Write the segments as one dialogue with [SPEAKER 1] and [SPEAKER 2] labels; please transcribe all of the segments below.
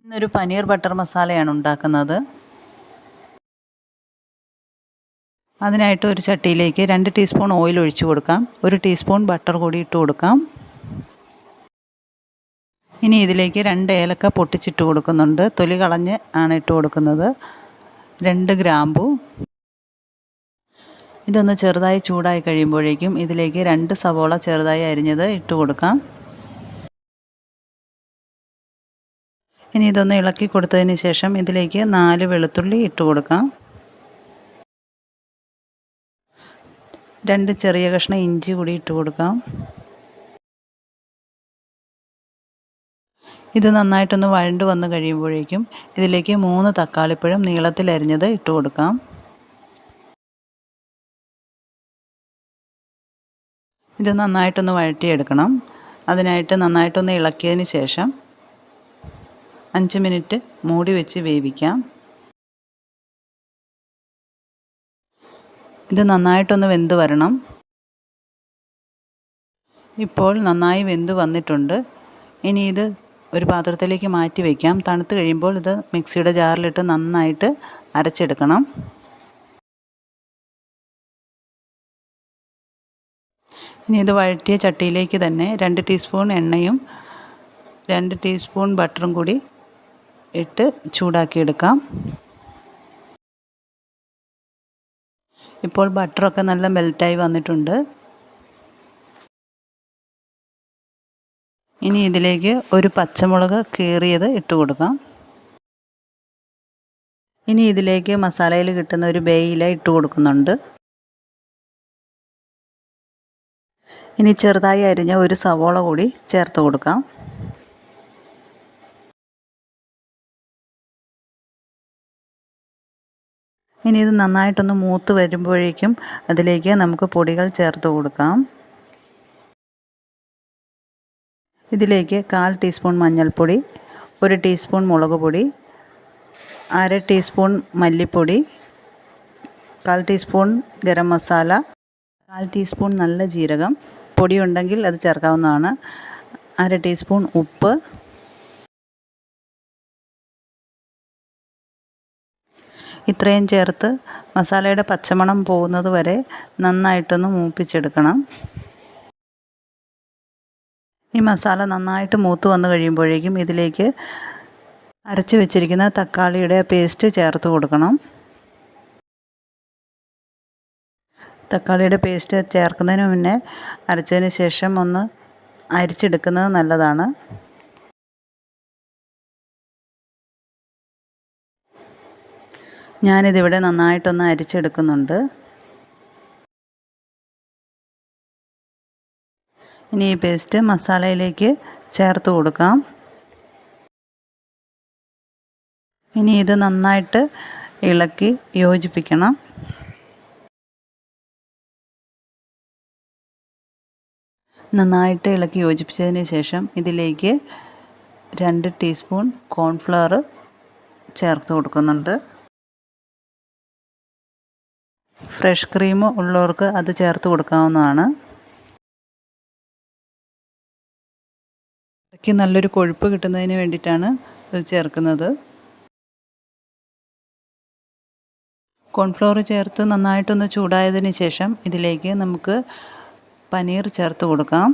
[SPEAKER 1] ഇന്നൊരു പനീർ ബട്ടർ മസാലയാണ് ഉണ്ടാക്കുന്നത്. അതിനായിട്ട് ഒരു ചട്ടിയിലേക്ക് 2 ടീസ്പൂൺ ഓയിൽ ഒഴിച്ചു കൊടുക്കാം. 1 ടീസ്പൂൺ ബട്ടർ കൂടി ഇട്ട് കൊടുക്കാം. ഇനി ഇതിലേക്ക് 2 ഏലക്ക പൊട്ടിച്ചിട്ട് കൊടുക്കുന്നുണ്ട്. തൊലി കളഞ്ഞ് ആണ് ഇട്ട് കൊടുക്കുന്നത്. 2 ഗ്രാമ്പു. ഇതൊന്ന് ചെറുതായി ചൂടായി കഴിയുമ്പോഴേക്കും ഇതിലേക്ക് 2 സവോള ചെറുതായി അരിഞ്ഞത് ഇട്ട് കൊടുക്കാം. ഇനി ഇതൊന്ന് ഇളക്കി കൊടുത്തതിന് ശേഷം ഇതിലേക്ക് 4 വെളുത്തുള്ളി ഇട്ട് കൊടുക്കാം. 2 ചെറിയ കഷ്ണം ഇഞ്ചി കൂടി ഇട്ട് കൊടുക്കാം. ഇത് നന്നായിട്ടൊന്ന് വഴണ്ട് വന്ന് കഴിയുമ്പോഴേക്കും ഇതിലേക്ക് 3 തക്കാളിപ്പഴം നീളത്തിൽ അരിഞ്ഞത് ഇട്ട് കൊടുക്കാം. ഇത് നന്നായിട്ടൊന്ന് വഴറ്റിയെടുക്കണം. അതിനായിട്ട് നന്നായിട്ടൊന്ന് ഇളക്കിയതിന് ശേഷം 5 മിനിറ്റ് മൂടി വെച്ച് വേവിക്കാം. ഇത് നന്നായിട്ടൊന്ന് വെന്ത് വരണം. ഇപ്പോൾ നന്നായി വെന്ത് വന്നിട്ടുണ്ട്. ഇനി ഇത് ഒരു പാത്രത്തിലേക്ക് മാറ്റി വയ്ക്കാം. തണുത്ത് കഴിയുമ്പോൾ ഇത് മിക്സിയുടെ ജാറിലിട്ട് നന്നായിട്ട് അരച്ചെടുക്കണം. ഇനി ഇത് വഴറ്റിയ ചട്ടിയിലേക്ക് തന്നെ 2 ടീസ്പൂൺ എണ്ണയും 2 ടീസ്പൂൺ ബട്ടറും കൂടി ഇട്ട് ചൂടാക്കിയെടുക്കാം. ഇപ്പോൾ ബട്ടറൊക്കെ നല്ല മെൽറ്റായി വന്നിട്ടുണ്ട്. ഇനി ഇതിലേക്ക് ഒരു പച്ചമുളക് കീറിയത് ഇട്ട് കൊടുക്കാം. ഇനി ഇതിലേക്ക് മസാലയിൽ കിട്ടുന്ന ഒരു ബേ ഇല ഇട്ട് കൊടുക്കുന്നുണ്ട്. ഇനി ചെറുതായി അരിഞ്ഞ ഒരു സവോള കൂടി ചേർത്ത് കൊടുക്കാം. ഇനി ഇത് നന്നായിട്ടൊന്ന് മൂത്ത് വരുമ്പോഴേക്കും അതിലേക്ക് നമുക്ക് പൊടികൾ ചേർത്ത് കൊടുക്കാം. ഇതിലേക്ക് 1/4 ടീസ്പൂൺ മഞ്ഞൾപ്പൊടി, 1 ടീസ്പൂൺ മുളക് പൊടി, 1/2 ടീസ്പൂൺ മല്ലിപ്പൊടി, 1/4 ടീസ്പൂൺ ഗരം മസാല, 1/4 ടീസ്പൂൺ നല്ല ജീരകം പൊടി ഉണ്ടെങ്കിൽ അത് ചേർക്കാവുന്നതാണ്, 1/2 ടീസ്പൂൺ ഉപ്പ്. ഇത്രയും ചേർത്ത് മസാലയുടെ പച്ചമണം പോകുന്നത് വരെ നന്നായിട്ടൊന്ന് മൂപ്പിച്ചെടുക്കണം. ഈ മസാല നന്നായിട്ട് മൂത്ത് വന്ന് കഴിയുമ്പോഴേക്കും ഇതിലേക്ക് അരച്ച് വെച്ചിരിക്കുന്ന തക്കാളിയുടെ പേസ്റ്റ് ചേർത്ത് കൊടുക്കണം. തക്കാളിയുടെ പേസ്റ്റ് ചേർക്കുന്നതിന് മുന്നേ അരച്ചതിന് ശേഷം ഒന്ന് അരിച്ചെടുക്കുന്നത് നല്ലതാണ്. ഞാനിതിവിടെ നന്നായിട്ടൊന്ന് അരിച്ചെടുക്കുന്നുണ്ട്. ഇനി ഈ പേസ്റ്റ് മസാലയിലേക്ക് ചേർത്ത് കൊടുക്കാം. ഇനി ഇത് നന്നായിട്ട് ഇളക്കി യോജിപ്പിക്കണം. നന്നായിട്ട് ഇളക്കി യോജിപ്പിച്ചതിന് ശേഷം ഇതിലേക്ക് 2 ടീസ്പൂൺ കോൺഫ്ലവർ ചേർത്ത് കൊടുക്കുന്നുണ്ട്. ഫ്രഷ് ക്രീം ഉള്ളവർക്ക് അത് ചേർത്ത് കൊടുക്കാവുന്നതാണ്. ഇടയ്ക്ക് നല്ലൊരു കൊഴുപ്പ് കിട്ടുന്നതിന് വേണ്ടിയിട്ടാണ് ഇത് ചേർക്കുന്നത്. കോൺഫ്ലവർ ചേർത്ത് നന്നായിട്ടൊന്ന് ചൂടായതിന് ശേഷം ഇതിലേക്ക് നമുക്ക് പനീർ ചേർത്ത് കൊടുക്കാം.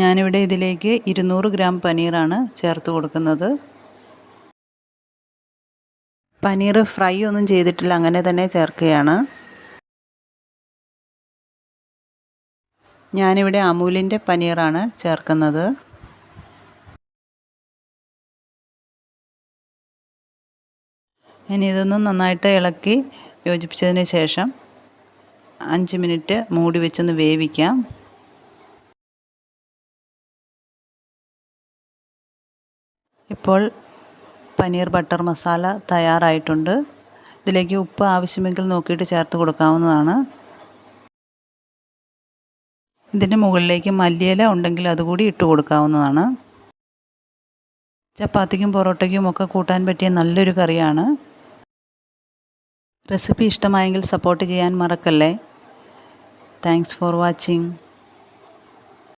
[SPEAKER 1] ഞാനിവിടെ ഇതിലേക്ക് 200 ഗ്രാം പനീറാണ് ചേർത്ത് കൊടുക്കുന്നത്. പനീർ ഫ്രൈ ഒന്നും ചെയ്തിട്ടില്ല, അങ്ങനെ തന്നെ ചേർക്കുകയാണ്. ഞാനിവിടെ അമൂലിൻ്റെ പനീറാണ് ചേർക്കുന്നത്. ഇനി ഇതൊന്ന് നന്നായിട്ട് ഇളക്കി യോജിപ്പിച്ചതിന് ശേഷം 5 മിനിറ്റ് മൂടി വെച്ചൊന്ന് വേവിക്കാം. ഇപ്പോൾ പനീർ ബട്ടർ മസാല തയ്യാറായിട്ടുണ്ട്. ഇതിലേക്ക് ഉപ്പ് ആവശ്യമെങ്കിൽ നോക്കിയിട്ട് ചേർത്ത് കൊടുക്കാവുന്നതാണ്. ഇതിൻ്റെ മുകളിലേക്ക് മല്ലിയില ഉണ്ടെങ്കിൽ അതുകൂടി ഇട്ട് കൊടുക്കാവുന്നതാണ്. ചപ്പാത്തിക്കും പൊറോട്ടയ്ക്കും ഒക്കെ കൂട്ടാൻ പറ്റിയ നല്ലൊരു കറിയാണ്. റെസിപ്പി ഇഷ്ടമായെങ്കിൽ സപ്പോർട്ട് ചെയ്യാൻ മറക്കല്ലേ. Thanks for watching.